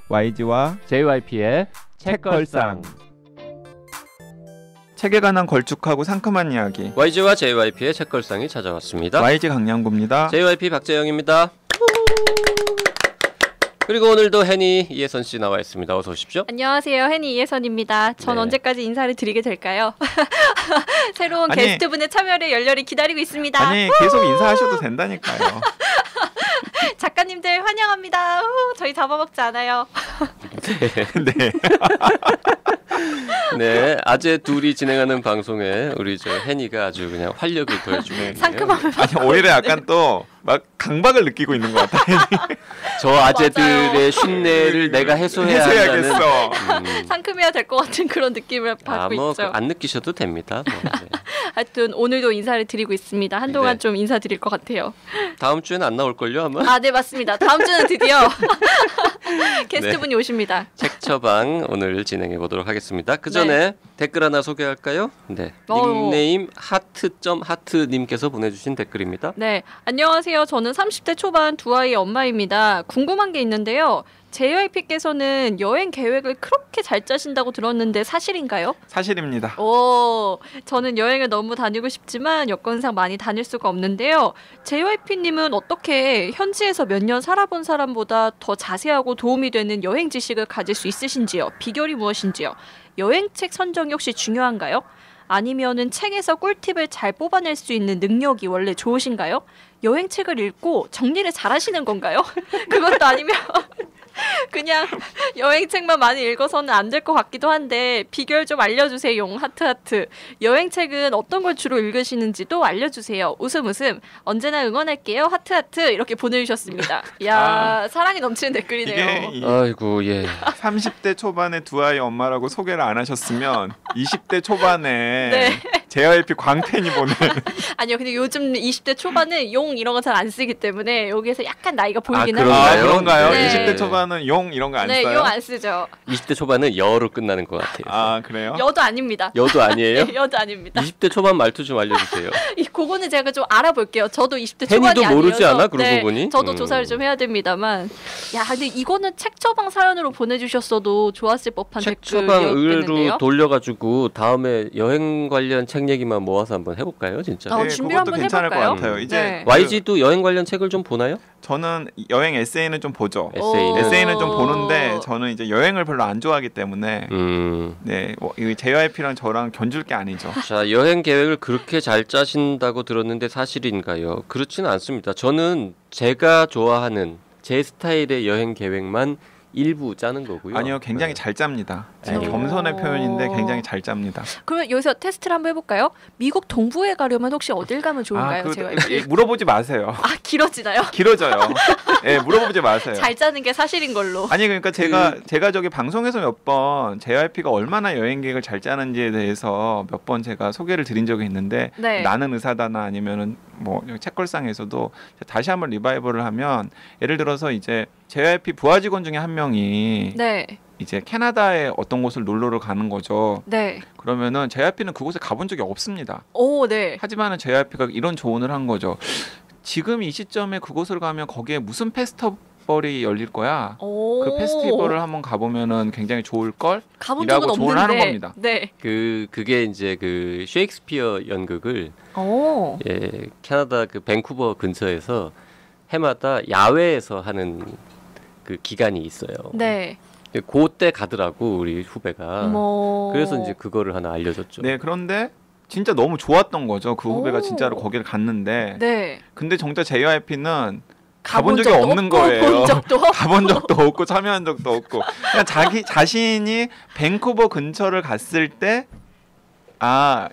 YG와 JYP의 책걸상. 책에 관한 걸쭉하고 상큼한 이야기. YG와 JYP의 책걸상이 찾아왔습니다. YG 강량구입니다. JYP 박재영입니다. 그리고 오늘도 해니 이혜선 씨 나와 있습니다. 어서 오십시오. 안녕하세요. 해니 이혜선입니다. 전 네. 언제까지 인사를 드리게 될까요? 새로운 게스트분의 참여를 열렬히 기다리고 있습니다. 아니 계속 인사하셔도 된다니까요. 작가님들 환영합니다. 저희 잡아먹지 않아요. 네. 네, 아재 둘이 진행하는 방송에 우리 저 해니가 아주 그냥 활력을 더해주고 있네요. 상큼함을 아니 오히려 약간 또 막 강박을 느끼고 있는 것 같아요. 저 아재들의 쉰내를 내가 해소해야겠어. 상큼해야 될 것 같은 그런 느낌을 받고 있죠. 안 느끼셔도 됩니다. 뭐, 네. 하여튼 오늘도 인사를 드리고 있습니다. 한동안 네. 좀 인사드릴 것 같아요. 다음 주에는 안 나올걸요 아마? 아, 네 맞습니다. 다음 주는 드디어 게스트분이 오십니다. 책 처방 오늘 진행해 보도록 하겠습니다. 그 전에 댓글 하나 소개할까요? 네, 닉네임 하트님께서 보내주신 댓글입니다. 네, 안녕하세요. 저는 30대 초반 두 아이의 엄마입니다. 궁금한 게 있는데요. JYP께서는 여행 계획을 그렇게 잘 짜신다고 들었는데 사실인가요? 사실입니다. 오, 저는 여행을 너무 다니고 싶지만 여건상 많이 다닐 수가 없는데요. JYP님은 어떻게 현지에서 몇 년 살아본 사람보다 더 자세하고 도움이 되는 여행 지식을 가질 수 있으신지요? 비결이 무엇인지요? 여행책 선정이 혹시 중요한가요? 아니면은 책에서 꿀팁을 잘 뽑아낼 수 있는 능력이 원래 좋으신가요? 여행책을 읽고 정리를 잘 하시는 건가요? 그것도 아니면 그냥 여행책만 많이 읽어서는 안 될 것 같기도 한데 비결 좀 알려주세요. 하트. 여행책은 어떤 걸 주로 읽으시는지도 알려주세요. 웃음 언제나 응원할게요. 하트 이렇게 보내주셨습니다. 이야 사랑이 넘치는 댓글이네요. 아이고 예. 30대 초반에 두 아이 엄마라고 소개를 안 하셨으면 20대 초반에 네. JYP 광팬이 보는 아니요 근데 요즘 20대 초반은 용 이런 거 잘 안 쓰기 때문에 여기에서 약간 나이가 보이긴 그런가요? 합니다. 그런가요? 네. 20대 초반은 용 이런 거 안 네, 써요? 용 안 쓰죠. 20대 초반은 여로 끝나는 것 같아요. 아 그래요? 여도 아닙니다. 여도 아니에요? 네, 여도 아닙니다. 20대 초반 말투 좀 알려주세요. 그거는 제가 좀 알아볼게요. 저도 20대 초반이 해니도 아니어서. 모르지 않아? 그러고 보니? 저도 조사를 좀 해야 됩니다만. 야, 근데 이거는 책 처방 사연으로 보내주셨어도 좋았을 법한 책 처방 댓글이었겠는데요. 의뢰로 돌려가지고 다음에 여행 관련 책 얘기만 모아서 한번 해볼까요, 진짜? 네, 네, 준비 그것도 한번 괜찮을 해볼까요? 것 같아요. 이제 네. YG도 여행 관련 책을 좀 보나요? 저는 여행 에세이는 좀 보죠. 에세이는 좀 보는데 저는 이제 여행을 별로 안 좋아하기 때문에 네, 이 JYP랑 저랑 견줄 게 아니죠. 자, 여행 계획을 그렇게 잘 짜신다고 들었는데 사실인가요? 그렇지는 않습니다. 저는 제가 좋아하는 제 스타일의 여행 계획만 일부 짜는 거고요. 아니요, 굉장히 잘 짭니다. 겸손의 표현인데 굉장히 잘 짭니다. 그러면 여기서 테스트를 한번 해볼까요? 미국 동부에 가려면 혹시 어딜 가면 좋을까요? 물어보지 마세요. 아 길어지나요? 길어져요. 네, 물어보지 마세요. 잘 짜는 게 사실인 걸로. 아니 그러니까 제가 저기 방송에서 몇 번 JYP가 얼마나 여행 계획을 잘 짜는지에 대해서 몇 번 제가 소개를 드린 적이 있는데 네. 나는 의사다나 아니면은 뭐 책걸상에서도 다시 한번 리바이벌을 하면 예를 들어서 이제 JYP 부하 직원 중에 한 명이 네. 이제 캐나다에 어떤 곳을 놀러를 가는 거죠. 네. 그러면은 JYP는 그곳에 가본 적이 없습니다. 오, 네. 하지만은 JYP가 이런 조언을 한 거죠. 지금 이 시점에 그곳을 가면 거기에 무슨 페스티벌이 열릴 거야. 오. 그 페스티벌을 한번 가보면은 굉장히 좋을 걸. 가본 적은 이라고 조언을 하는 없는데. 겁니다. 네. 그게 이제 그 셰익스피어 연극을 오. 캐나다 그 밴쿠버 근처에서 해마다 야외에서 하는 그 기간이 있어요. 네. 그때 가더라고 우리 후배가. 뭐... 그래서 이제 그거를 하나 알려줬죠. 네, 그런데 진짜 너무 좋았던 거죠. 그 후배가 진짜로 거기를 갔는데. 네. 근데 정작 JYP는 가본 적이 없는 거예요. 가본 적도 없고 참여한 적도 없고. 그냥 자기 자신이 밴쿠버 근처를 갔을 때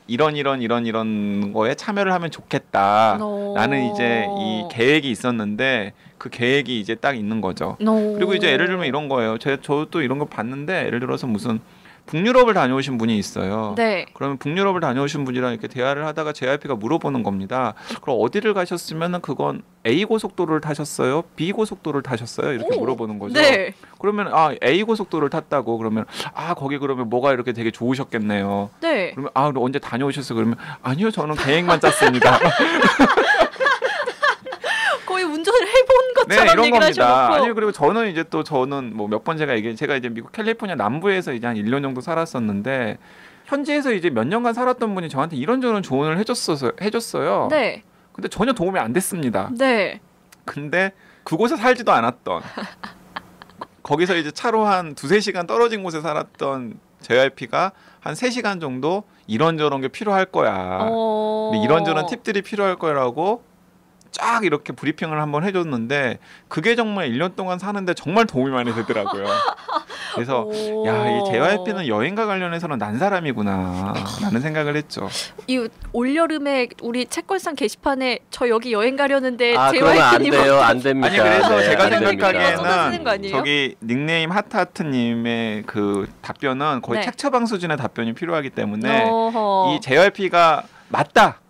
이런 거에 참여를 하면 좋겠다. 라는 이제 이 계획이 있었는데 그 계획이 이제 딱 있는 거죠. 그리고 이제 예를 들면 이런 거예요. 저도 이런 거 봤는데 예를 들어서 무슨 북유럽을 다녀오신 분이 있어요. 네. 그러면 북유럽을 다녀오신 분이랑 이렇게 대화를 하다가 JYP가 물어보는 겁니다. 그럼 어디를 가셨으면은 그건 A 고속도로를 타셨어요? B 고속도로를 타셨어요? 이렇게 물어보는 거죠. 네. 그러면 A 고속도로를 탔다고 그러면 거기 그러면 뭐가 이렇게 되게 좋으셨겠네요. 네. 그러면 언제 다녀오셨어요? 그러면 아니요, 저는 계획만 짰습니다. 거의 운전을 해본 것처럼 이런 얘기를 겁니다. 하셔놓고. 아니 그리고 저는 이제 또 저는 뭐 몇 번 제가 이제 미국 캘리포니아 남부에서 이제 한 1년 정도 살았었는데 현지에서 이제 몇 년간 살았던 분이 저한테 이런저런 조언을 해줬어요. 네. 근데 전혀 도움이 안 됐습니다. 네. 근데 그곳에 살지도 않았던 거기서 이제 차로 한 2-3시간 떨어진 곳에 살았던 JYP가 한 3시간 정도 이런저런 게 필요할 거야. 근데 이런저런 팁들이 필요할 거라고 쫙 이렇게 브리핑을 한번 해줬는데 그게 정말 1년 동안 사는데 정말 도움이 많이 되더라고요. 그래서 야, 이 JYP는 여행과 관련해서는 난 사람이구나 라는 생각을 했죠. 이 올여름에 우리 책걸상 게시판에 저 여기 여행 가려는데 그러면 안 JYP님 돼요. 안 됩니다. 아니 그래서 네, 제가 안 됩니다. 생각하기에는 저기 닉네임 하트하트님의 그 답변은 거의 책 처방 수준의 답변이 필요하기 때문에 이 JYP가 맞다.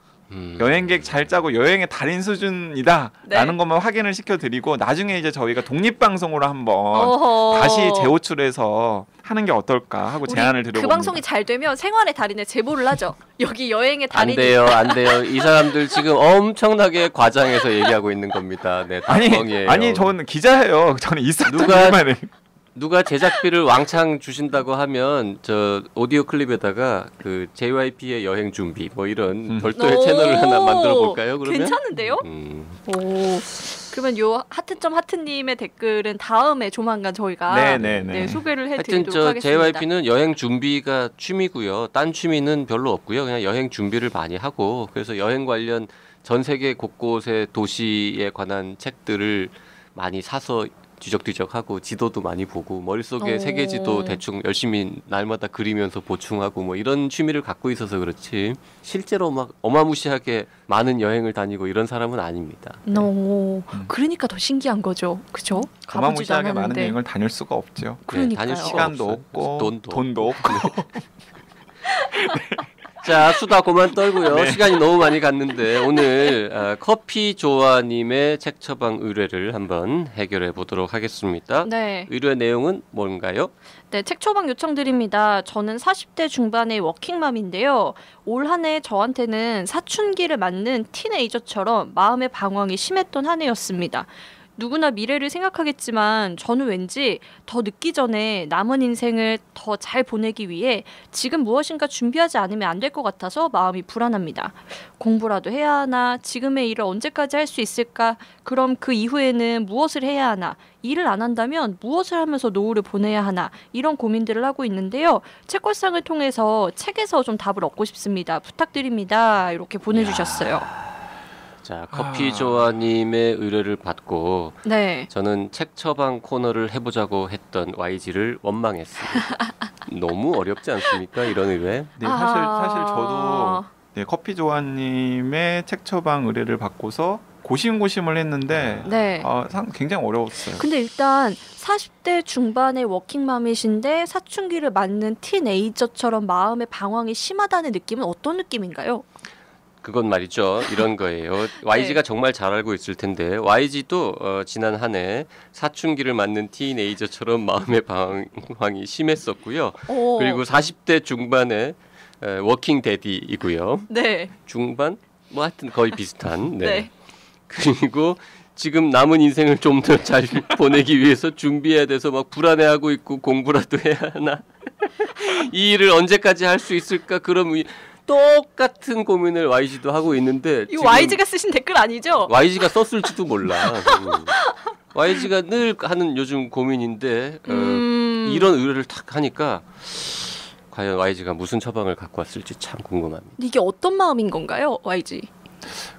여행객 잘 짜고 여행의 달인 수준이다 라는 것만 확인을 시켜드리고 나중에 이제 저희가 독립방송으로 한번 다시 재호출해서 하는 게 어떨까 하고 제안을 드려봅니다. 그 방송이 잘 되면 생활의 달인에 제보를 하죠. 여기 여행의 달인이 안 돼요. 이 사람들 지금 엄청나게 과장해서 얘기하고 있는 겁니다. 네, 아니 저는 기자예요. 저는 있었던 일만 해요. 누가 제작비를 왕창 주신다고 하면 저 오디오 클립에다가 그 JYP의 여행 준비 뭐 이런 별도의 채널을 하나 만들어 볼까요? 그러면 괜찮은데요? 오. 그러면 요 하트님의 댓글은 다음에 조만간 저희가 소개를 해드리도록 하겠습니다. JYP는 여행 준비가 취미고요. 딴 취미는 별로 없고요. 그냥 여행 준비를 많이 하고 그래서 여행 관련 전 세계 곳곳의 도시에 관한 책들을 많이 사서 뒤적뒤적하고 지도도 많이 보고 머릿속에 세계지도 대충 열심히 날마다 그리면서 보충하고 뭐 이런 취미를 갖고 있어서 그렇지 실제로 막 어마무시하게 많은 여행을 다니고 이런 사람은 아닙니다. 그러니까 더 신기한 거죠. 그죠? 어마무시하게 많은 여행을 다닐 수가 없죠. 그러니까요. 다닐 시간도 없고 돈도 없고 자, 수다 그만 떨고요. 시간이 너무 많이 갔는데 오늘 커피 조아님의 책 처방 의뢰를 한번 해결해 보도록 하겠습니다. 네. 의뢰 내용은 뭔가요? 네, 책 처방 요청드립니다. 저는 40대 중반의 워킹맘인데요. 올 한 해 저한테는 사춘기를 맞는 티네이저처럼 마음의 방황이 심했던 한 해였습니다. 누구나 미래를 생각하겠지만 저는 왠지 더 늦기 전에 남은 인생을 더 잘 보내기 위해 지금 무엇인가 준비하지 않으면 안 될 것 같아서 마음이 불안합니다. 공부라도 해야 하나? 지금의 일을 언제까지 할 수 있을까? 그럼 그 이후에는 무엇을 해야 하나? 일을 안 한다면 무엇을 하면서 노후를 보내야 하나? 이런 고민들을 하고 있는데요. 책걸상을 통해서 책에서 좀 답을 얻고 싶습니다. 부탁드립니다. 이렇게 보내주셨어요. 자, 커피 조아님의 의뢰를 받고 저는 책 처방 코너를 해보자고 했던 YG를 원망했습니다. 너무 어렵지 않습니까? 이런 의뢰? 네, 사실 저도 커피 조아님의 책 처방 의뢰를 받고서 고심고심을 했는데 굉장히 어려웠어요. 근데 일단 40대 중반의 워킹맘이신데 사춘기를 맞는 티네이저처럼 마음의 방황이 심하다는 느낌은 어떤 느낌인가요? 그건 말이죠. 이런 거예요. YG가 정말 잘 알고 있을 텐데 YG도 지난 한 해 사춘기를 맞는 티네이저처럼 마음의 방황이 심했었고요. 그리고 40대 중반의 워킹 데디이고요. 중반? 뭐 하여튼 거의 비슷한. 그리고 지금 남은 인생을 좀 더 잘 보내기 위해서 준비해야 돼서 막 불안해하고 있고 공부라도 해야 하나? 이 일을 언제까지 할 수 있을까? 그럼 똑같은 고민을 YG도 하고 있는데 이거 YG가 쓰신 댓글 아니죠? YG가 썼을지도 몰라. YG가 늘 하는 요즘 고민인데 이런 의뢰를 탁 하니까 과연 YG가 무슨 처방을 갖고 왔을지 참 궁금합니다. 이게 어떤 마음인 건가요, YG?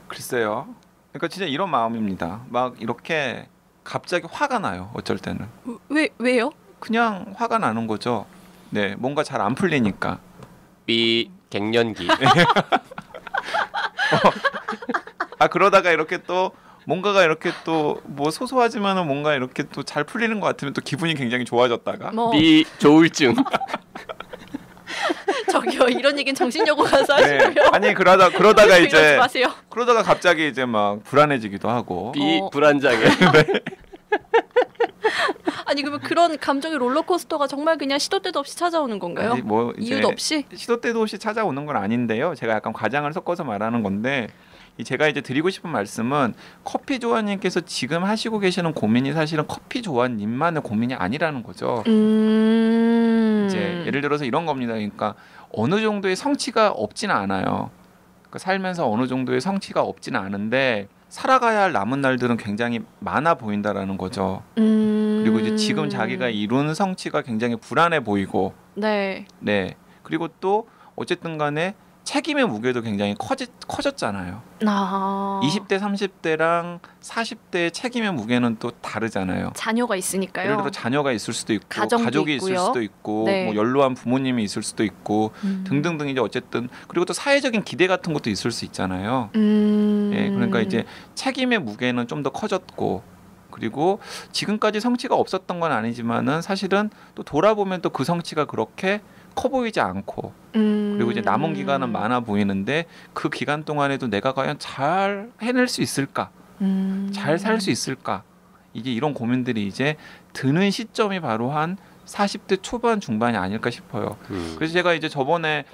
글쎄요. 그러니까 진짜 이런 마음입니다. 막 이렇게 갑자기 화가 나요. 어쩔 때는. 왜요? 그냥 화가 나는 거죠. 네, 뭔가 잘 안 풀리니까. 갱년기. 그러다가 이렇게 또 뭔가가 이렇게 또 뭐 소소하지만은 뭔가 이렇게 또 잘 풀리는 것 같으면 또 기분이 굉장히 좋아졌다가 조울증. 저기요, 이런 얘기는 정신여고 가서 하시고요. 아니 그러다가 이제 마세요. 그러다가 갑자기 이제 막 불안해지기도 하고. 불안장애. 아니 그러면 그런 감정의 롤러코스터가 정말 그냥 시도 때도 없이 찾아오는 건가요? 아니, 뭐 이유도 없이? 시도 때도 없이 찾아오는 건 아닌데요. 제가 약간 과장을 섞어서 말하는 건데 제가 이제 드리고 싶은 말씀은 커피 조아님께서 지금 하시고 계시는 고민이 사실은 커피 조아님만의 고민이 아니라는 거죠. 이제 예를 들어서 이런 겁니다. 그러니까 어느 정도의 성취가 없지는 않아요. 그러니까 살면서 어느 정도의 성취가 없지는 않은데 살아가야 할 남은 날들은 굉장히 많아 보인다라는 거죠. 그리고 이제 지금 자기가 이룬 성취가 굉장히 불안해 보이고, 네. 그리고 또 어쨌든 간에 책임의 무게도 굉장히 커졌잖아요. 20대, 30대랑 40대의 책임의 무게는 또 다르잖아요. 자녀가 있으니까요. 예를 들어 자녀가 있을 수도 있고 가족이 있을 수도 있고 네. 뭐 연로한 부모님이 있을 수도 있고 등등등 이제 어쨌든 그리고 또 사회적인 기대 같은 것도 있을 수 있잖아요. 예, 그러니까 이제 책임의 무게는 좀 더 커졌고 그리고 지금까지 성취가 없었던 건 아니지만은 사실은 또 돌아보면 또 그 성취가 그렇게 커 보이지 않고 그리고 이제 남은 기간은 많아 보이는데 그 기간 동안에도 내가 과연 잘 해낼 수 있을까? 잘 살 수 있을까? 이제 이런 고민들이 이제 드는 시점이 바로 한 40대 초반 중반이 아닐까 싶어요. 그래서 제가 이제 저번에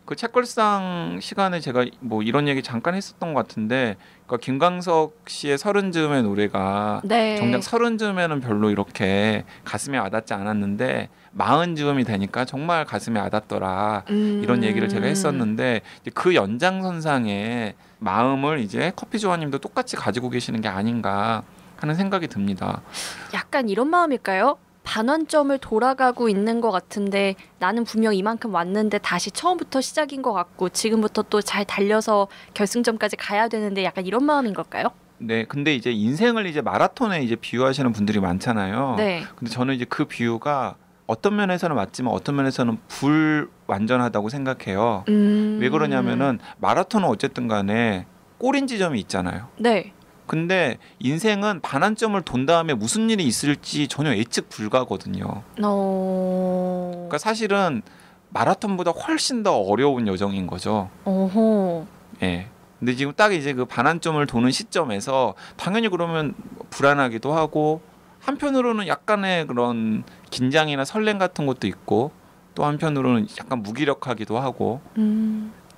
그 책걸상 시간에 제가 뭐 이런 얘기 잠깐 했었던 것 같은데, 그러니까 김광석 씨의 서른 즈음의 노래가 네. 정작 서른 즈음에는 별로 이렇게 가슴에 와닿지 않았는데 마흔 즈음이 되니까 정말 가슴에 와닿더라 이런 얘기를 제가 했었는데 그 연장선상에 마음을 이제 커피 조아님도 똑같이 가지고 계시는 게 아닌가 하는 생각이 듭니다. 약간 이런 마음일까요? 반환점을 돌아가고 있는 것 같은데 나는 분명 이만큼 왔는데 다시 처음부터 시작인 것 같고 지금부터 또 잘 달려서 결승점까지 가야 되는데 약간 이런 마음인 걸까요? 네, 근데 이제 인생을 이제 마라톤에 이제 비유하시는 분들이 많잖아요. 네. 근데 저는 이제 그 비유가 어떤 면에서는 맞지만 어떤 면에서는 불완전하다고 생각해요. 왜 그러냐면은 마라톤은 어쨌든 간에 꼬린 지점이 있잖아요. 네. 근데 인생은 반환점을 돈 다음에 무슨 일이 있을지 전혀 예측 불가거든요. 그러니까 사실은 마라톤보다 훨씬 더 어려운 여정인 거죠. 예. 근데 지금 딱 이제 그 반환점을 도는 시점에서 당연히 그러면 불안하기도 하고 한편으로는 약간의 그런 긴장이나 설렘 같은 것도 있고 또 한편으로는 약간 무기력하기도 하고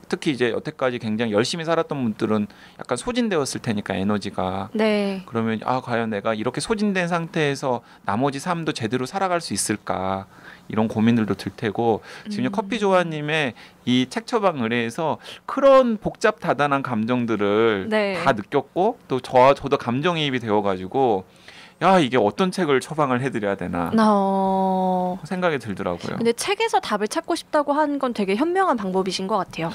특히 이제 여태까지 굉장히 열심히 살았던 분들은 약간 소진되었을 테니까 에너지가 네. 그러면 과연 내가 이렇게 소진된 상태에서 나머지 삶도 제대로 살아갈 수 있을까 이런 고민들도 들 테고 지금 커피 조아님의 이 책 처방 의뢰에서 그런 복잡 다단한 감정들을 네. 다 느꼈고 또 저도 감정이입이 되어가지고 이게 어떤 책을 처방을 해드려야 되나 생각이 들더라고요. 근데 책에서 답을 찾고 싶다고 하는 건 되게 현명한 방법이신 것 같아요.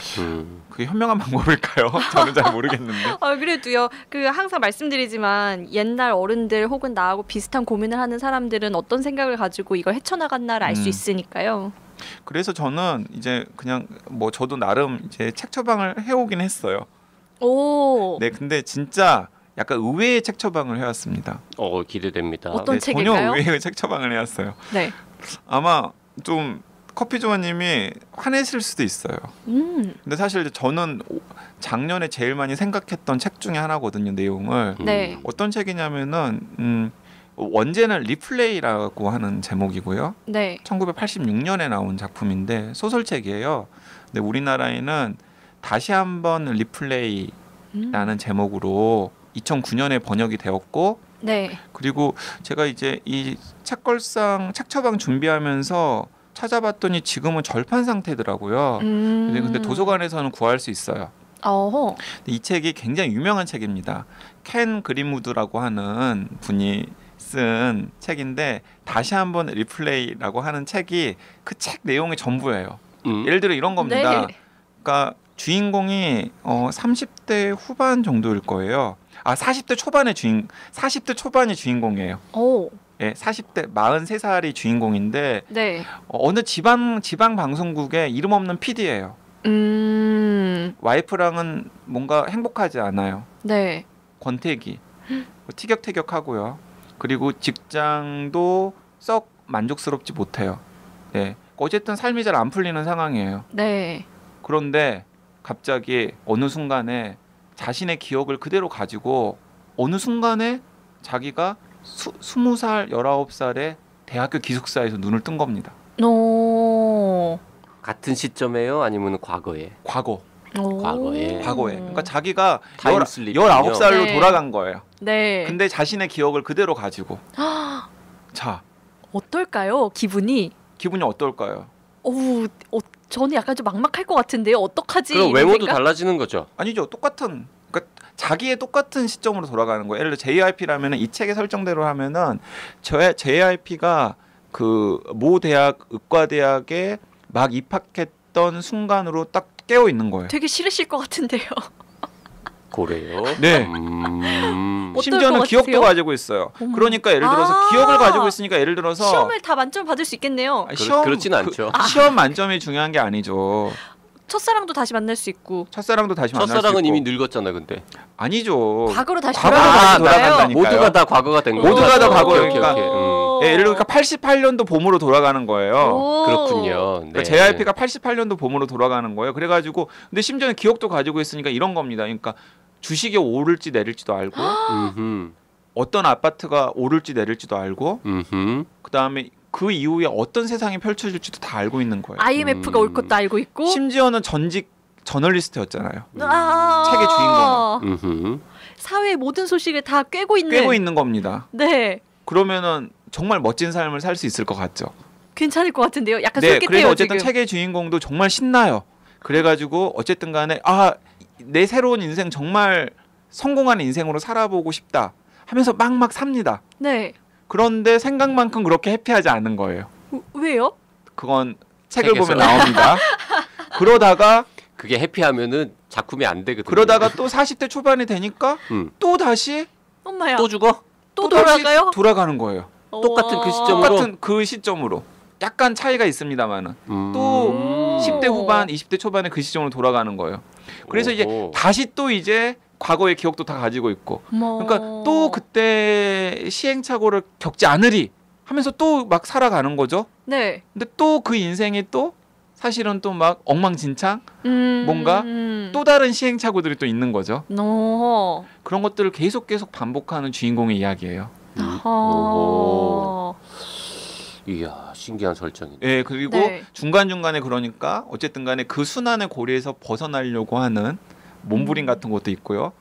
그게 현명한 방법일까요? 저는 잘 모르겠는데. 그래도요. 항상 말씀드리지만 옛날 어른들 혹은 나하고 비슷한 고민을 하는 사람들은 어떤 생각을 가지고 이걸 헤쳐나갔나를 알 수 있으니까요. 그래서 저는 이제 그냥 뭐 저도 나름 이제 책 처방을 해오긴 했어요. 오. 네, 근데 진짜 약간 의외의 책 처방을 해왔습니다. 기대됩니다. 어떤 책일까요? 전혀 의외의 책 처방을 해왔어요. 네. 아마 좀 커피 조아님이 화내실 수도 있어요. 근데 사실 저는 작년에 제일 많이 생각했던 책 중에 하나거든요. 내용을. 네. 어떤 책이냐면은 원제는 리플레이라고 하는 제목이고요. 네. 1986년에 나온 작품인데 소설책이에요. 근데 우리나라에는 다시 한번 리플레이라는 제목으로 2009년에 번역이 되었고 네. 그리고 제가 이제 이 책걸상 책 처방 준비하면서 찾아봤더니 지금은 절판 상태더라고요. 근데 도서관에서는 구할 수 있어요. 이 책이 굉장히 유명한 책입니다. 켄 그린우드라고 하는 분이 쓴 책인데 다시 한번 리플레이라고 하는 책이 그 책 내용의 전부예요. 예를 들어 이런 겁니다. 네. 그러니까 주인공이 30대 후반 정도일 거예요. 40대 초반의 주인공이에요. 오. 예, 40대 43살이 주인공인데 네. 어느 지방 방송국의 이름 없는 PD예요. 와이프랑은 뭔가 행복하지 않아요. 네. 권태기, 티격태격하고요. 그리고 직장도 썩 만족스럽지 못해요. 네. 어쨌든 삶이 잘 안 풀리는 상황이에요. 네. 그런데 갑자기 어느 순간에 자신의 기억을 그대로 가지고 어느 순간에 자기가 20살, 19살에 대학교 기숙사에서 눈을 뜬 겁니다. 같은 시점에요? 아니면 과거에? 과거. 과거에. 그러니까 자기가 타임슬립 19살로 네. 돌아간 거예요. 네. 근데 자신의 기억을 그대로 가지고. 자, 어떨까요? 기분이 어떨까요? 저는 약간 좀 막막할 것 같은데요. 어떡하지? 그럼 이런 외모도 생각? 달라지는 거죠. 아니죠. 똑같은 그러니까 자기의 똑같은 시점으로 돌아가는 거예요. 예를 들어 JYP라면은 이 책의 설정대로 하면은 JYP가 그 모 대학 의과대학에 막 입학했던 순간으로 딱 깨어 있는 거예요. 되게 싫으실 것 같은데요. 고래요. 네. 심지어는 것 기억도 같으세요? 가지고 있어요. 그러니까 예를 들어서 기억을 가지고 있으니까 예를 들어서 시험을 다 만점 받을 수 있겠네요. 그렇진 않죠. 시험 만점이 중요한 게 아니죠. 첫사랑도 다시 만날 수 있고. 첫사랑도 다시 만날 수 있고. 첫사랑은 이미 늙었잖아, 근데. 아니죠. 과거로 다시 돌아간다니까요. 모두가 다 과거가 된 거예요. 모두가 다 과거예요. 오케이. 예를 들어 88년도 봄으로 돌아가는 거예요. 그렇군요. 네. 그러니까 JYP가 88년도 봄으로 돌아가는 거예요. 그래가지고 근데 심지어는 기억도 가지고 있으니까 이런 겁니다. 그러니까 주식이 오를지 내릴지도 알고 어떤 아파트가 오를지 내릴지도 알고 그다음에 그 이후에 어떤 세상이 펼쳐질지도 다 알고 있는 거예요. IMF가 올 것도 알고 있고. 심지어는 전직 저널리스트였잖아요. 책의 주인공은. 사회의 모든 소식을 다 꿰고 있는 겁니다. 네. 그러면은 정말 멋진 삶을 살 수 있을 것 같죠. 괜찮을 것 같은데요. 약간 네, 솔깃해요. 그래서 어쨌든 지금. 책의 주인공도 정말 신나요. 그래가지고 어쨌든 간에 내 새로운 인생 정말 성공한 인생으로 살아보고 싶다 하면서 막막 삽니다. 네. 그런데 생각만큼 그렇게 해피하지 않은 거예요. 왜요? 그건 책을 보면 나옵니다. 그러다가 그게 해피하면은 작품이 안 되거든요. 그러다가 또 40대 초반이 되니까 또 다시 엄마야. 또 죽어? 또 돌아가요? 돌아가는 거예요. 똑같은 그 시점으로. 약간 차이가 있습니다만은 또 10대 후반, 20대 초반에 그 시점으로 돌아가는 거예요. 그래서 이제 다시 또 이제 과거의 기억도 다 가지고 있고, 그러니까 또 그때 시행착오를 겪지 않으리 하면서 또 막 살아가는 거죠. 네. 근데 또 그 인생이 또 사실은 또 막 엉망진창, 뭔가 또 다른 시행착오들이 또 있는 거죠. 그런 것들을 계속 반복하는 주인공의 이야기예요. 이야, 신기한 설정이네. 예, 그리고 중간중간에 그러니까 어쨌든 간에 그 순환의 고리에서 벗어나려고 하는 몸부림 같은 것도 있고요.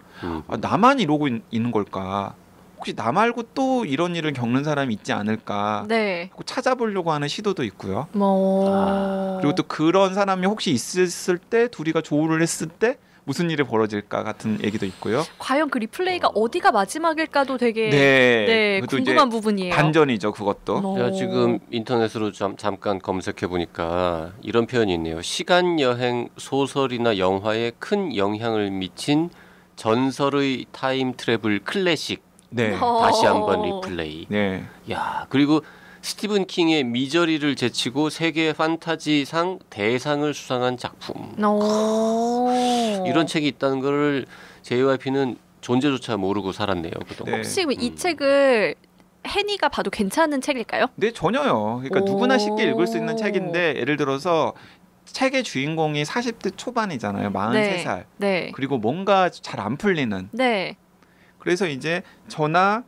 나만 이러고 있는 걸까? 혹시 나 말고 또 이런 일을 겪는 사람이 있지 않을까? 네. 찾아보려고 하는 시도도 있고요. 그리고 또 그런 사람이 혹시 있었을 때 둘이가 조우를 했을 때 무슨 일이 벌어질까 같은 얘기도 있고요. 과연 그 리플레이가 어디가 마지막일까도 되게 궁금한 부분이에요. 반전이죠, 그것도. 제가 지금 인터넷으로 잠깐 검색해 보니까 이런 표현이 있네요. 시간 여행 소설이나 영화에 큰 영향을 미친 전설의 타임 트래블 클래식. 다시 한번 리플레이. 야, 그리고 스티븐 킹의 미저리를 제치고 세계 판타지상 대상을 수상한 작품. 이런 책이 있다는 거를 JYP는 존재조차 모르고 살았네요. 그동안. 혹시 이 책을 해니가 봐도 괜찮은 책일까요? 네, 전혀요. 그러니까 누구나 쉽게 읽을 수 있는 책인데 예를 들어서 책의 주인공이 40대 초반이잖아요. 43살. 네. 그리고 뭔가 잘 안 풀리는. 네. 그래서 이제 저나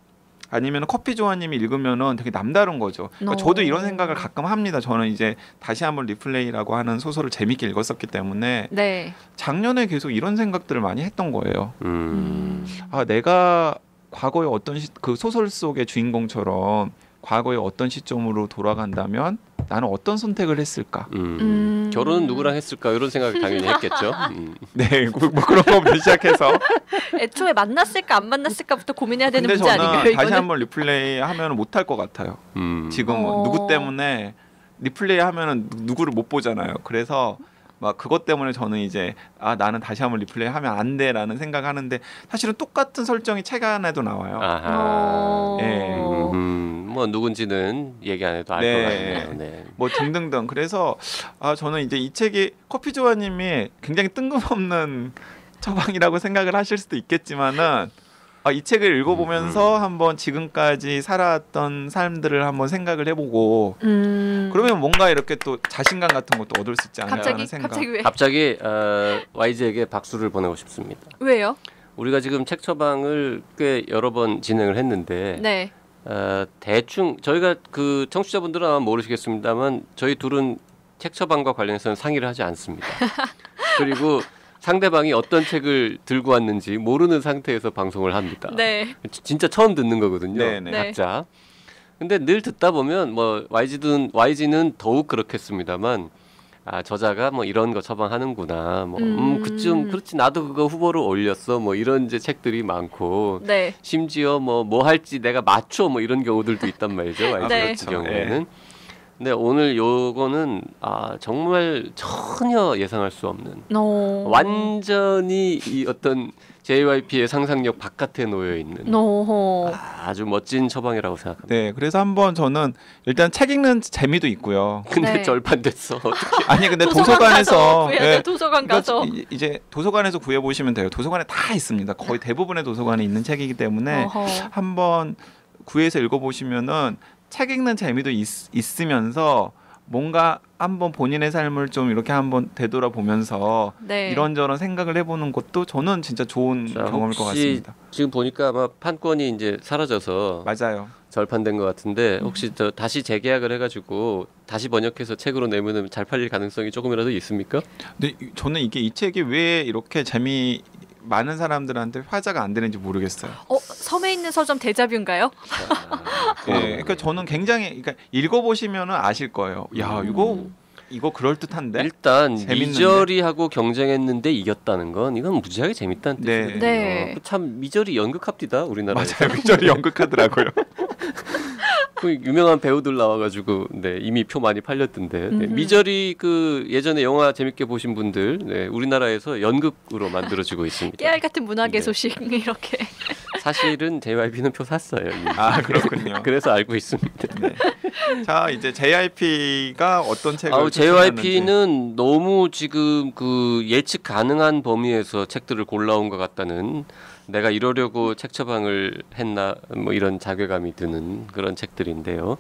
아니면 커피조아님이 읽으면은 되게 남다른 거죠. 그러니까 저도 이런 생각을 가끔 합니다. 저는 이제 다시 한번 리플레이라고 하는 소설을 재밌게 읽었었기 때문에 작년에 계속 이런 생각들을 많이 했던 거예요. 내가 과거의 어떤 그 소설 속의 주인공처럼 과거의 어떤 시점으로 돌아간다면 나는 어떤 선택을 했을까? 결혼은 누구랑 했을까? 이런 생각을 당연히 했겠죠. 네, 뭐 그런 거부터 시작해서 애초에 만났을까 안 만났을까부터 고민해야 되는 문제 아닌가요? 근데 저는 다시 한번 리플레이 하면 못할 것 같아요. 지금 누구 때문에 리플레이 하면은 누구를 못 보잖아요. 그래서 막 그것 때문에 저는 이제 나는 다시 한번 리플레이 하면 안 돼라는 생각하는데 사실은 똑같은 설정이 책 안에도 나와요. 뭐 누군지는 얘기 안 해도 알 것 같네요. 네. 뭐 등등등. 그래서 저는 이제 이 책이 커피조아님이 굉장히 뜬금없는 처방이라고 생각을 하실 수도 있겠지만은 이 책을 읽어보면서 한번 지금까지 살아왔던 삶들을 한번 생각을 해보고 그러면 뭔가 이렇게 또 자신감 같은 것도 얻을 수 있지 않을까 생각. 갑자기 YG에게 박수를 보내고 싶습니다. 왜요? 우리가 지금 책 처방을 꽤 여러 번 진행을 했는데 대충 저희가 그 청취자분들은 아마 모르시겠습니다만 저희 둘은 책 처방과 관련해서는 상의를 하지 않습니다. 그리고 상대방이 어떤 책을 들고 왔는지 모르는 상태에서 방송을 합니다. 네. 진짜 처음 듣는 거거든요. 네네. 각자. 근데 늘 듣다 보면 뭐 YG는 더욱 그렇겠습니다만 저자가 뭐 이런 거 처방하는구나. 뭐 그쯤 그렇지 나도 그거 후보로 올렸어. 뭐 이런 이제 책들이 많고 네. 심지어 뭐 할지 내가 맞춰 뭐 이런 경우들도 있단 말이죠. YG 네. 같은 경우에는. 근데 오늘 요거는 정말 전혀 예상할 수 없는 완전히 이 어떤 JYP의 상상력 바깥에 놓여 있는 아주 멋진 처방이라고 생각합니다. 네, 그래서 한번 저는 일단 책 읽는 재미도 있고요. 근데 네. 절판됐어. 어떻게? 아니 근데 도서관에서 도서관 가서 이제 도서관에서 구해 보시면 돼요. 도서관에 다 있습니다. 거의 대부분의 도서관에 있는 책이기 때문에 한번 구해서 읽어보시면은 책 읽는 재미도 있으면서 뭔가 한번 본인의 삶을 좀 이렇게 한번 되돌아보면서 네. 이런저런 생각을 해보는 것도 저는 진짜 좋은 경험일 것 같습니다. 지금 보니까 아마 판권이 이제 사라져서 맞아요. 절판된 것 같은데 혹시 다시 재계약을 해가지고 다시 번역해서 책으로 내면은 잘 팔릴 가능성이 조금이라도 있습니까? 근데 저는 이 책이 왜 이렇게 많은 사람들한테 화제가 안 되는지 모르겠어요. 섬에 있는 서점 데자뷰인가요? 네, 그러니까 저는 굉장히 그러니까 읽어보시면은 아실 거예요. 야 이거 그럴 듯한데. 일단 재밌는데? 미저리하고 경쟁했는데 이겼다는 건 이건 무지하게 재밌다는 네. 뜻이거든요. 네. 참 미저리 연극합디다 우리나라에서. 맞아요. 미저리 연극하더라고요. 그 유명한 배우들 나와가지고 이미 표 많이 팔렸던데 미저리 그 예전에 영화 재밌게 보신 분들 우리나라에서 연극으로 만들어지고 있습니다. 깨알 같은 문학의 소식 이렇게. 사실은 JYP는 표 샀어요. 이미. 그렇군요. 그래서 알고 있습니다. 네. 자 이제 JYP가 어떤 책을 JYP는 너무 지금 그 예측 가능한 범위에서 책들을 골라온 것 같다는 내가 이러려고 책 처방을 했나 뭐 이런 자괴감이 드는 그런 책들인데요.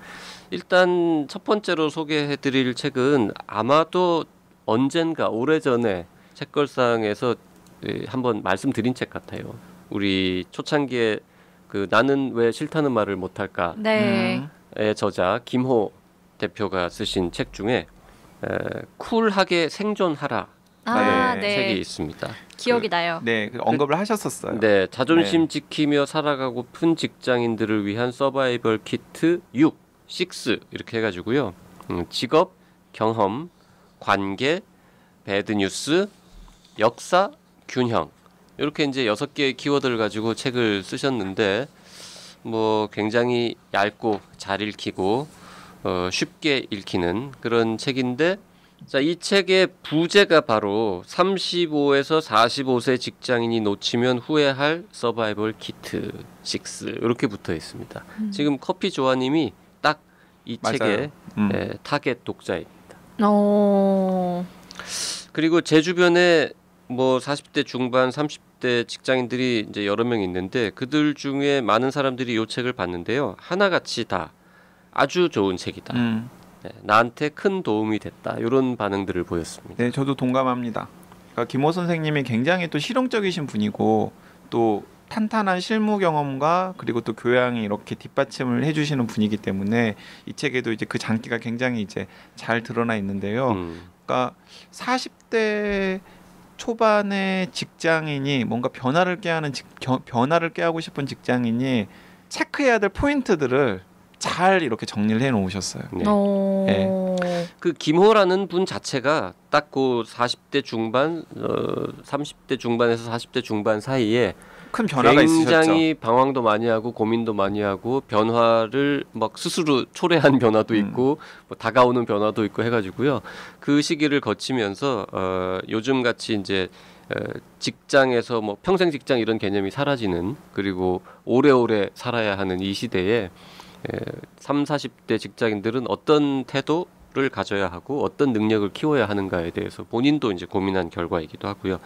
일단 첫 번째로 소개해드릴 책은 아마도 언젠가 오래전에 책걸상에서 한번 말씀드린 책 같아요. 우리 초창기에 그 나는 왜 싫다는 말을 못할까 네. 의 저자 김호 대표가 쓰신 책 중에 쿨하게 생존하라 라는 책이 있습니다. 기억이 나요. 네, 언급을 하셨었어요. 네, 자존심 지키며 살아가고픈 직장인들을 위한 서바이벌 키트 6 이렇게 해가지고요. 직업, 경험, 관계, 배드뉴스, 역사, 균형 이렇게 이제 6개의 키워드를 가지고 책을 쓰셨는데 뭐 굉장히 얇고 잘 읽히고 쉽게 읽히는 그런 책인데 자, 이 책의 부제가 바로 35에서 45세 직장인이 놓치면 후회할 서바이벌 키트 6 이렇게 붙어 있습니다. 지금 커피 조아님이 딱 이 책의 타겟 독자입니다. 그리고 제 주변에 뭐 40대 중반, 30대 직장인들이 이제 여러 명 있는데 그들 중에 많은 사람들이 이 책을 봤는데요. 하나같이 다 아주 좋은 책이다. 나한테 큰 도움이 됐다. 이런 반응들을 보였습니다. 네, 저도 동감합니다. 그러니까 김호 선생님이 굉장히 또 실용적이신 분이고 또 탄탄한 실무 경험과 그리고 또 교양이 이렇게 뒷받침을 해주시는 분이기 때문에 이 책에도 이제 그 장기가 굉장히 이제 잘 드러나 있는데요. 그러니까 40대 초반의 직장인이 뭔가 변화를 꾀하고 싶은 직장인이 체크해야 될 포인트들을 잘 이렇게 정리를 해 놓으셨어요. 네. 그 김호라는 분 자체가 딱 그 40대 중반, 30대 중반에서 40대 중반 사이에 큰 변화가 굉장히 있으셨죠. 방황도 많이 하고 고민도 많이 하고 변화를 막 스스로 초래한 변화도 있고 뭐 다가오는 변화도 있고 해가지고요. 그 시기를 거치면서 요즘 같이 이제 직장에서 뭐 평생 직장 이런 개념이 사라지는 그리고 오래오래 살아야 하는 이 시대에 30, 40대 직장인들은 어떤 태도를 가져야 하고 어떤 능력을 키워야 하는가에 대해서 본인도 이제 고민한 결과이기도 하고요.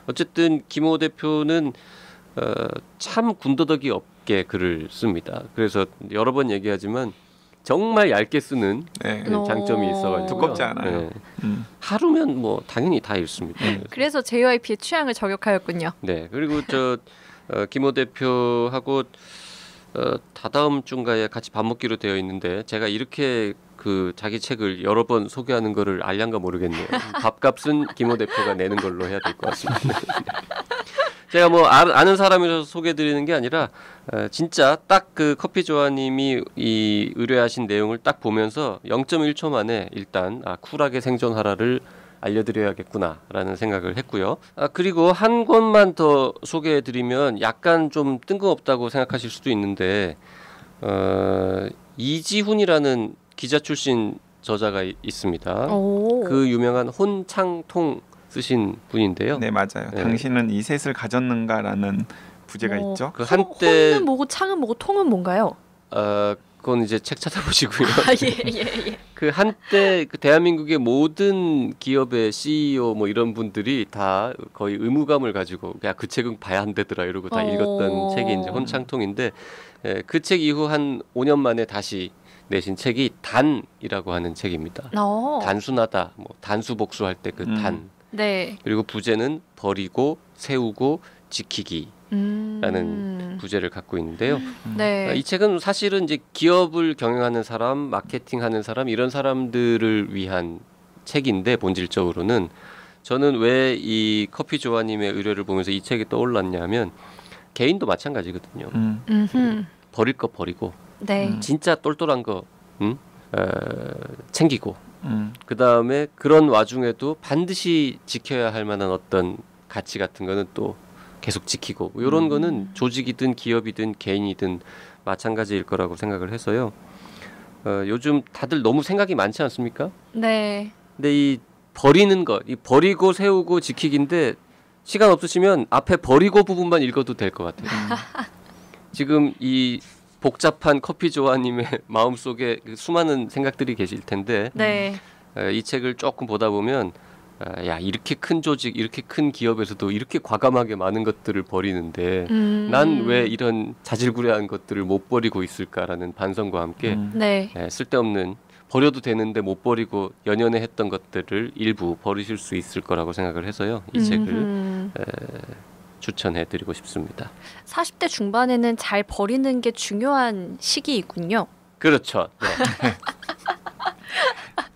어쨌든 김호 대표는 참 군더더기 없게 글을 씁니다. 그래서 여러 번 얘기하지만 정말 얇게 쓰는 장점이 있어가지고 두껍지 않아요. 하루면 뭐 당연히 다 읽습니다. 그래서 JYP의 취향을 저격하였군요. 네, 그리고 김호 대표하고 다다음 주인가에 같이 밥 먹기로 되어 있는데 제가 이렇게 그 자기 책을 여러 번 소개하는 거를 알량가 모르겠네요. 밥값은 김호 대표가 내는 걸로 해야 될 것 같습니다. 제가 뭐 아는 사람이라서 소개해드리는 게 아니라 진짜 딱 그 커피조아님이 이 의뢰하신 내용을 딱 보면서 0.1초 만에 일단 쿨하게 생존하라를 알려드려야겠구나라는 생각을 했고요. 그리고 한 권만 더 소개해드리면 약간 좀 뜬금없다고 생각하실 수도 있는데 이지훈이라는 기자 출신 저자가 있습니다. 그 유명한 혼창통 쓰신 분인데요. 네, 맞아요. 네. 당신은 이 셋을 가졌는가라는 부제가 있죠. 그 한때 혼은 뭐고 창은 뭐고 통은 뭔가요? 그건 이제 책 찾아보시고요. 예. 그 한때 그 대한민국의 모든 기업의 CEO 뭐 이런 분들이 다 거의 의무감을 가지고 야, 그 책은 봐야 한다더라 이러고 다 읽었던 책이 이제 혼창통인데 그 책 이후 한 5년 만에 다시 내신 책이 단이라고 하는 책입니다. 단순하다, 뭐 단수복수할 때 그 단. 네. 그리고 부제는 버리고 세우고 지키기라는 부제를 갖고 있는데요. 네. 이 책은 사실은 이제 기업을 경영하는 사람, 마케팅하는 사람 이런 사람들을 위한 책인데 본질적으로는 저는 왜 이 커피조아님의 의뢰를 보면서 이 책이 떠올랐냐면 개인도 마찬가지거든요. 버릴 거 버리고 네. 진짜 똘똘한 거 챙기고 그 다음에 그런 와중에도 반드시 지켜야 할 만한 어떤 가치 같은 거는 또 계속 지키고 이런 거는 조직이든 기업이든 개인이든 마찬가지일 거라고 생각을 해서요. 요즘 다들 너무 생각이 많지 않습니까? 네. 근데 이 버리는 것, 이 버리고 세우고 지키기인데 시간 없으시면 앞에 버리고 부분만 읽어도 될 것 같아요. 지금 이 복잡한 커피조아님의 마음속에 수많은 생각들이 계실 텐데 네. 이 책을 조금 보다 보면 야 이렇게 큰 조직 이렇게 큰 기업에서도 이렇게 과감하게 많은 것들을 버리는데 난 왜 이런 자질구레한 것들을 못 버리고 있을까라는 반성과 함께 네. 쓸데없는 버려도 되는데 못 버리고 연연해 했던 것들을 일부 버리실 수 있을 거라고 생각을 해서요. 이 책을 추천해드리고 싶습니다. 40대 중반에는 잘 버리는 게 중요한 시기이군요. 그렇죠. 네.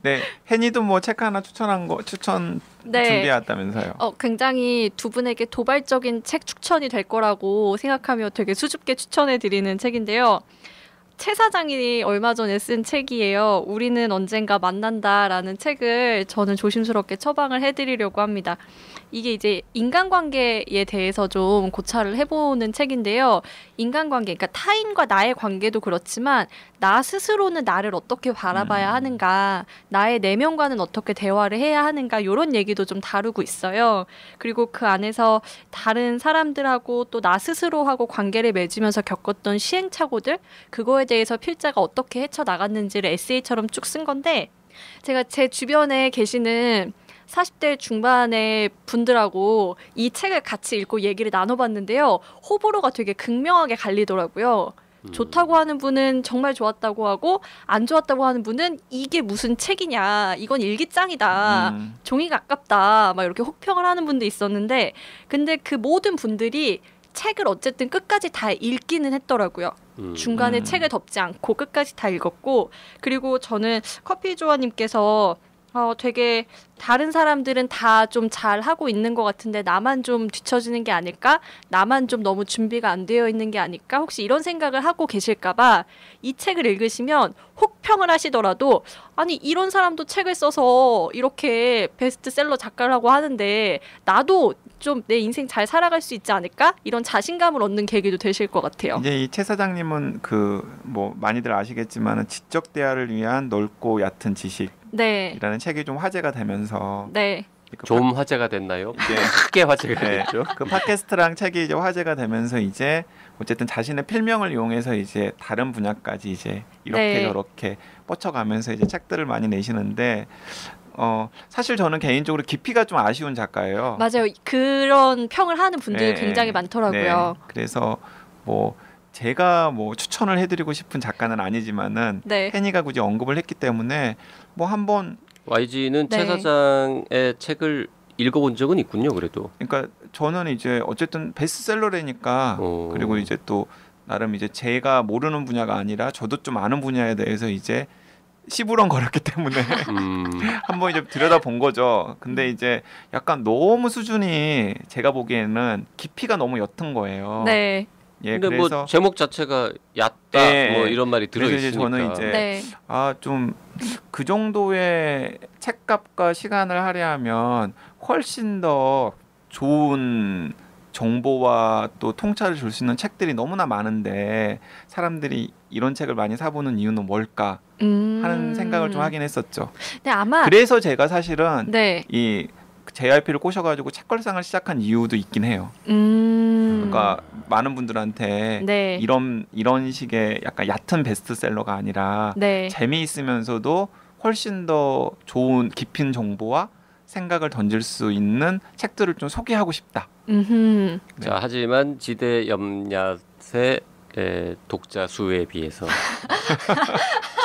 네, 혜니도 뭐 책 하나 추천 네. 준비했다면서요. 굉장히 두 분에게 도발적인 책 추천이 될 거라고 생각하며 되게 수줍게 추천해드리는 책인데요. 최 사장이 얼마 전에 쓴 책이에요. 우리는 언젠가 만난다라는 책을 저는 조심스럽게 처방을 해드리려고 합니다. 이게 이제 인간관계에 대해서 좀 고찰을 해보는 책인데요. 인간관계, 그러니까 타인과 나의 관계도 그렇지만 나 스스로는 나를 어떻게 바라봐야 하는가, 나의 내면과는 어떻게 대화를 해야 하는가 이런 얘기도 좀 다루고 있어요. 그리고 그 안에서 다른 사람들하고 또 나 스스로하고 관계를 맺으면서 겪었던 시행착오들, 그거에 대해서 필자가 어떻게 헤쳐나갔는지를 에세이처럼 쭉 쓴 건데 제가 제 주변에 계시는 40대 중반의 분들하고 이 책을 같이 읽고 얘기를 나눠봤는데요. 호불호가 되게 극명하게 갈리더라고요. 좋다고 하는 분은 정말 좋았다고 하고 안 좋았다고 하는 분은 이게 무슨 책이냐, 이건 일기장이다, 종이가 아깝다, 막 이렇게 혹평을 하는 분도 있었는데 근데 그 모든 분들이 책을 어쨌든 끝까지 다 읽기는 했더라고요. 중간에 책을 덮지 않고 끝까지 다 읽었고, 그리고 저는 커피조아님께서 되게 다른 사람들은 다 좀 잘하고 있는 것 같은데 나만 좀 뒤처지는 게 아닐까? 나만 좀 너무 준비가 안 되어 있는 게 아닐까? 혹시 이런 생각을 하고 계실까 봐 이 책을 읽으시면 혹평을 하시더라도 아니 이런 사람도 책을 써서 이렇게 베스트셀러 작가라고 하는데 나도 좀 내 인생 잘 살아갈 수 있지 않을까? 이런 자신감을 얻는 계기도 되실 것 같아요. 이제 이 최 사장님은 뭐 많이들 아시겠지만 지적 대화를 위한 넓고 얕은 지식 네. 이라는 책이 좀 화제가 되면서 네. 좀 화제가 됐나요? 크게 화제가 됐죠. 그 팟캐스트랑 책이 이제 화제가 되면서 이제 어쨌든 자신의 필명을 이용해서 이제 다른 분야까지 이제 이렇게 저렇게 뻗쳐가면서 이제 책들을 많이 내시는데 사실 저는 개인적으로 깊이가 좀 아쉬운 작가예요. 맞아요. 그런 평을 하는 분들이 굉장히 많더라고요. 네. 그래서 뭐 제가 뭐 추천을 해드리고 싶은 작가는 아니지만은 혜니가 굳이 언급을 했기 때문에 뭐 한번 YG는 최 사장의 책을 읽어본 적은 있군요. 그래도. 그러니까 저는 이제 어쨌든 베스트셀러라니까 그리고 이제 또 나름 이제 제가 모르는 분야가 아니라 저도 좀 아는 분야에 대해서 이제 시부렁거렸기 때문에 한번 이제 들여다본 거죠. 근데 이제 약간 너무 수준이 제가 보기에는 깊이가 너무 옅은 거예요. 네. 예, 근데 그래서 뭐 제목 자체가 얕다 네, 뭐 이런 말이 들어 그래서 있으니까. 저는 이제 네. 좀 그 정도의 책값과 시간을 할애하면 훨씬 더 좋은 정보와 또 통찰을 줄 수 있는 책들이 너무나 많은데 사람들이 이런 책을 많이 사보는 이유는 뭘까 하는 생각을 좀 하긴 했었죠. 네, 아마 그래서 제가 사실은 네. 이 JYP를 꼬셔가지고 책걸상을 시작한 이유도 있긴 해요. 그러니까 많은 분들한테 네. 이런 식의 약간 얕은 베스트셀러가 아니라 네. 재미있으면서도 훨씬 더 좋은 깊은 정보와 생각을 던질 수 있는 책들을 좀 소개하고 싶다. 네. 자, 하지만 지대 염랴의 독자 수에 비해서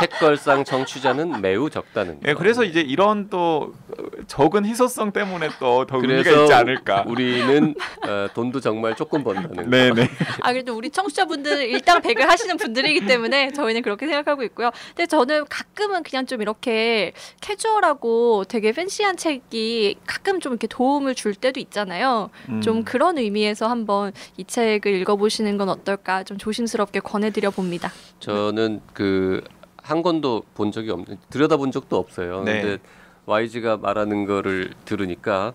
책걸상 청취자는 매우 적다는 거. 예, 그래서 이제 이런 또 적은 희소성 때문에 또 더 의미가 그래서 있지 않을까. 우리는 돈도 정말 조금 번다는 거. 네네. 그래도 우리 청취자분들은 일당백을 하시는 분들이기 때문에 저희는 그렇게 생각하고 있고요. 근데 저는 가끔은 그냥 좀 이렇게 캐주얼하고 되게 팬시한 책이 가끔 좀 이렇게 도움을 줄 때도 있잖아요. 좀 그런 의미에서 한번 이 책을 읽어보시는 건 어떨까 좀 조심스럽게 권해드려 봅니다. 저는 한 권도 본 적이 없는, 들여다본 적도 없어요. 네. 근데 YG가 말하는 거를 들으니까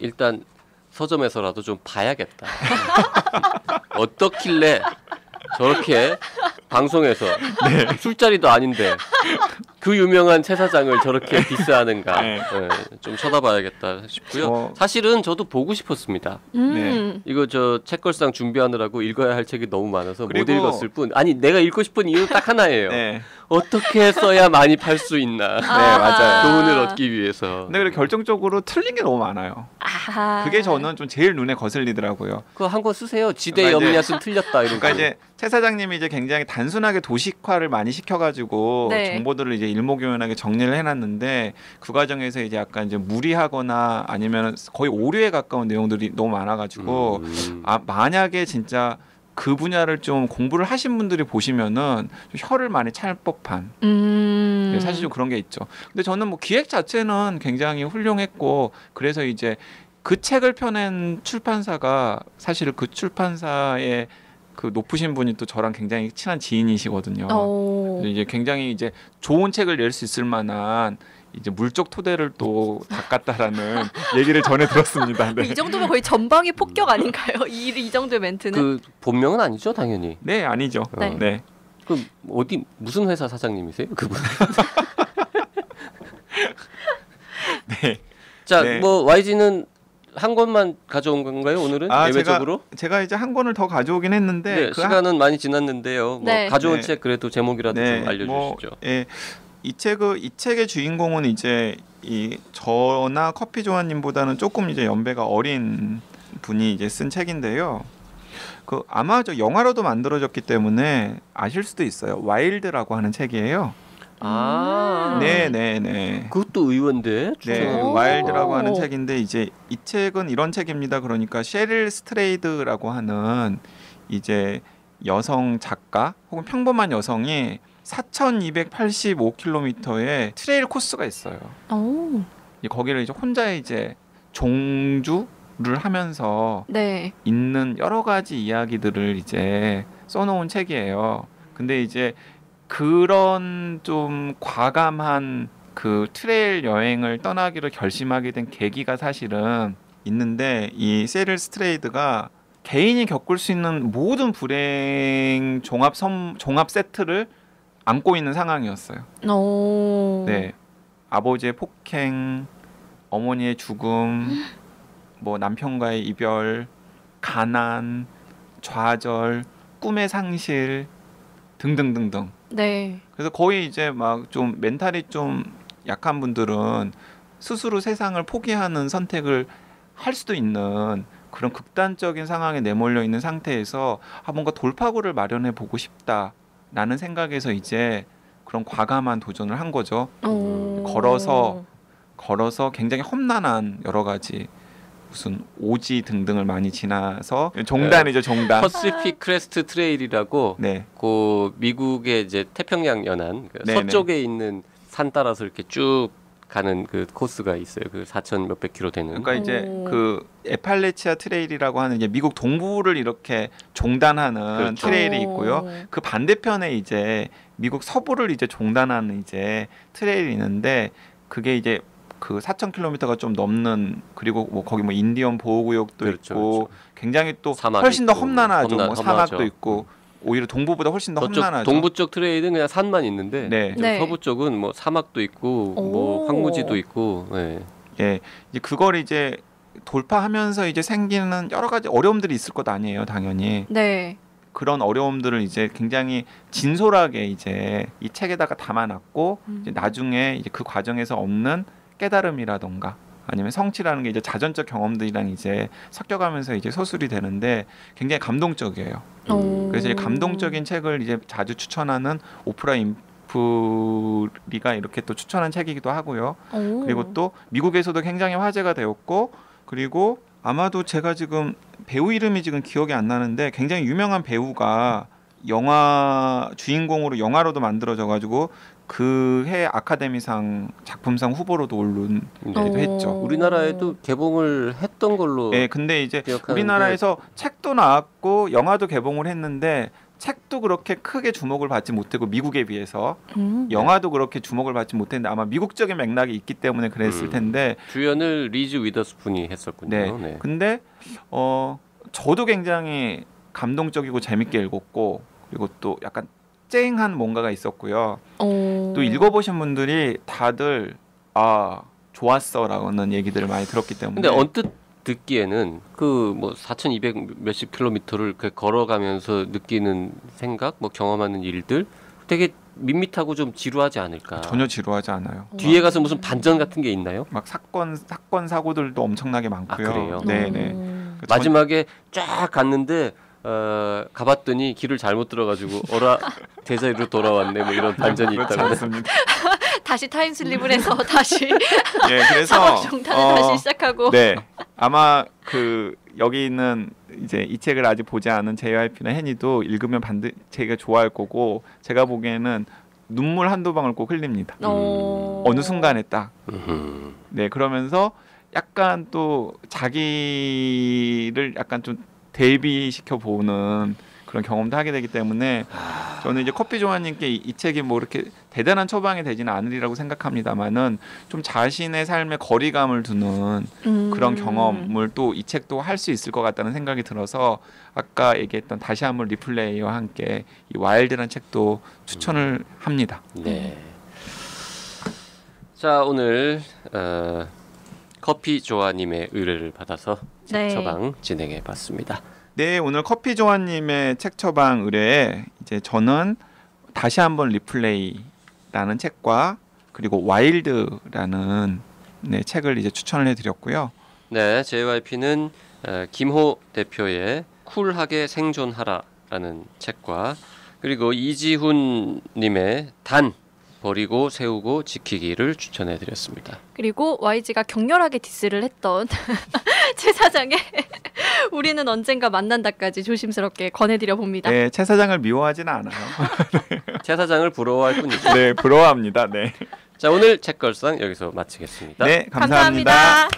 일단 서점에서라도 좀 봐야겠다. 어떻길래 저렇게 방송에서 술자리도 아닌데 그 유명한 채 사장을 저렇게 디스하는가. 네. 좀 쳐다봐야겠다 싶고요. 사실은 저도 보고 싶었습니다. 네. 이거 저 책걸상 준비하느라고 읽어야 할 책이 너무 많아서 못 그리고 읽었을 뿐. 아니 내가 읽고 싶은 이유는 딱 하나예요. 네. 어떻게 써야 많이 팔 수 있나. 네, 맞아요. 돈을 얻기 위해서. 근데 그리고 결정적으로 틀린 게 너무 많아요. 그게 저는 좀 제일 눈에 거슬리더라고요. 그거 한 권 쓰세요. 지대 그러니까 염려은 틀렸다 이런 그러니까 거. 이제 최 사장님이 이제 굉장히 단순하게 도식화를 많이 시켜가지고 네. 정보들을 이제 일목요연하게 정리를 해놨는데 그 과정에서 이제 약간 이제 무리하거나 아니면 거의 오류에 가까운 내용들이 너무 많아가지고 만약에 진짜 그 분야를 좀 공부를 하신 분들이 보시면은 좀 혀를 많이 찰 법한 사실 좀 그런 게 있죠. 근데 저는 뭐 기획 자체는 굉장히 훌륭했고 그래서 이제 그 책을 펴낸 출판사가 사실 그 출판사의 그 높으신 분이 또 저랑 굉장히 친한 지인이시거든요. 이제 굉장히 이제 좋은 책을 낼 수 있을 만한 이제 물적 토대를 또 닦았다라는 얘기를 전해 들었습니다. 네. 이 정도면 거의 전방위 폭격 아닌가요? 이 정도의 멘트는? 그 본명은 아니죠, 당연히. 네, 아니죠. 네. 네. 그럼 무슨 회사 사장님이세요, 그분? 네. 자, 네. 뭐 YG는 한 권만 가져온 건가요, 오늘은? 예외적으로? 제가 이제 한 권을 더 가져오긴 했는데 네, 시간은 많이 지났는데요. 네. 가져온 네. 책 그래도 제목이라도 네, 좀 알려주시죠. 이 책의 주인공은 이제 이 저나 커피조아님보다는 조금 이제 연배가 어린 분이 이제 쓴 책인데요. 아마 저 영화로도 만들어졌기 때문에 아실 수도 있어요. 와일드라고 하는 책이에요. 네네네. 그것도 의외인데. 네, 와일드라고 하는 책인데 이제 이 책은 이런 책입니다. 그러니까 셰릴 스트레이드라고 하는 이제 여성 작가 혹은 평범한 여성이 4,285km의 트레일 코스가 있어요. 거기를 이제 혼자 이제 종주를 하면서 네. 있는 여러 가지 이야기들을 이제 써놓은 책이에요. 근데 이제 그런 좀 과감한 그 트레일 여행을 떠나기로 결심하게 된 계기가 사실은 있는데 이 세릴 스트레이드가 개인이 겪을 수 있는 모든 불행 종합 세트를 안고 있는 상황이었어요. 네, 아버지의 폭행, 어머니의 죽음, 뭐 남편과의 이별, 가난, 좌절, 꿈의 상실 등등등등. 네. 그래서 거의 이제 막 좀 멘탈이 좀 약한 분들은 스스로 세상을 포기하는 선택을 할 수도 있는 그런 극단적인 상황에 내몰려 있는 상태에서 뭔가 돌파구를 마련해 보고 싶다라는 생각에서 이제 그런 과감한 도전을 한 거죠. 걸어서 굉장히 험난한 여러 가지 무슨 오지 등등을 많이 지나서 종단이죠, 종단. 퍼시픽 크레스트 트레일이라고 네. 그 미국의 이제 태평양 연안 서쪽에 있는 산 따라서 이렇게 쭉 가는 그 코스가 있어요. 그 4,000 몇백 킬로 되는. 그러니까 이제 그 에팔레치아 트레일이라고 하는 이제 미국 동부를 이렇게 종단하는 그렇죠. 트레일이 있고요. 그 반대편에 이제 미국 서부를 이제 종단하는 이제 트레일이 있는데 그게 이제 그 4,000km가 좀 넘는 그리고 뭐 거기 뭐 인디언 보호구역도 그렇죠, 있고 그렇죠. 굉장히 또 사막이 훨씬 더 있고, 험난하죠. 뭐 사막도 험하죠. 있고 오히려 동부보다 훨씬 더 저쪽 험난하죠. 동부 쪽 트레일은 그냥 산만 있는데 네. 네. 서부 쪽은 뭐 사막도 있고 뭐 황무지도 있고. 네. 예, 이제 그걸 이제 돌파하면서 이제 생기는 여러 가지 어려움들이 있을 것 아니에요, 당연히. 네. 그런 어려움들을 이제 굉장히 진솔하게 이제 이 책에다가 담아놨고 이제 나중에 이제 그 과정에서 얻는 깨달음이라던가 아니면 성취라는 게 이제 자전적 경험들이랑 이제 섞여가면서 이제 서술이 되는데 굉장히 감동적이에요. 그래서 이제 감동적인 책을 이제 자주 추천하는 오프라 인프리가 이렇게 또 추천한 책이기도 하고요. 그리고 또 미국에서도 굉장히 화제가 되었고 그리고 아마도 제가 지금 배우 이름이 지금 기억이 안 나는데 굉장히 유명한 배우가 영화 주인공으로 영화로도 만들어져 가지고 그 해 아카데미상 작품상 후보로도 오르기도 했죠. 우리나라에도 개봉을 했던 걸로. 네, 근데 이제 기억하는데. 우리나라에서 책도 나왔고 영화도 개봉을 했는데 책도 그렇게 크게 주목을 받지 못했고 미국에 비해서 영화도 그렇게 주목을 받지 못했는데 아마 미국적인 맥락이 있기 때문에 그랬을 텐데 주연을 리즈 위더스푼이 했었군요. 네. 네. 근데 저도 굉장히 감동적이고 재밌게 읽었고 그리고 또 약간 쨍한 뭔가가 있었고요. 또 읽어보신 분들이 다들 좋았어라는 얘기들을 많이 들었기 때문에. 근데 언뜻 듣기에는 그 뭐 4,200 몇십 킬로미터를 걸어가면서 느끼는 생각, 뭐 경험하는 일들 되게 밋밋하고 좀 지루하지 않을까. 전혀 지루하지 않아요. 뒤에 가서 무슨 반전 같은 게 있나요? 막 사건 사고들도 엄청나게 많고요. 그래요? 네네. 마지막에 쫙 갔는데 가봤더니 길을 잘못 들어가지고 어라 제자리로 돌아왔네 뭐 이런 반전이 그렇지 있다면. 않습니다. 다시 타임슬립을 해서 다시 예, 그래서 사막 종단을 다시 시작하고. 네, 아마 그 여기 있는 이제 이 책을 아직 보지 않은 JYP나 혜니도 읽으면 제가 좋아할 거고 제가 보기에는 눈물 한두 방울 꼭 흘립니다. 어느 순간에 딱. 네, 그러면서 약간 또 자기를 약간 좀 대비시켜 보는 그런 경험도 하게 되기 때문에 저는 이제 커피 조아님께 이 책이 뭐 이렇게 대단한 처방이 되지는 않으리라고 생각합니다만은 좀 자신의 삶에 거리감을 두는 그런 경험을 또 이 책도 할 수 있을 것 같다는 생각이 들어서 아까 얘기했던 다시 한번 리플레이와 함께 이 와일드라는 책도 추천을 합니다. 네. 자 오늘 커피 조아님의 의뢰를 받아서 책 처방 진행해봤습니다. 네, 오늘 커피 조아님의 책 처방 의뢰에 이제 저는 다시 한번 리플레이라는 책과 그리고 와일드라는 책을 이제 추천을 해드렸고요. 네, JYP는 김호 대표의 쿨하게 생존하라라는 책과 그리고 이지훈님의 단 버리고 세우고 지키기를 추천해드렸습니다. 그리고 YG가 격렬하게 디스를 했던 최 사장의 우리는 언젠가 만난다까지 조심스럽게 권해드려 봅니다. 네, 최 사장을 미워하지는 않아요. 최 사장을 부러워할 뿐이죠. 네, 부러워합니다. 네. 자, 오늘 책걸상 여기서 마치겠습니다. 네, 감사합니다.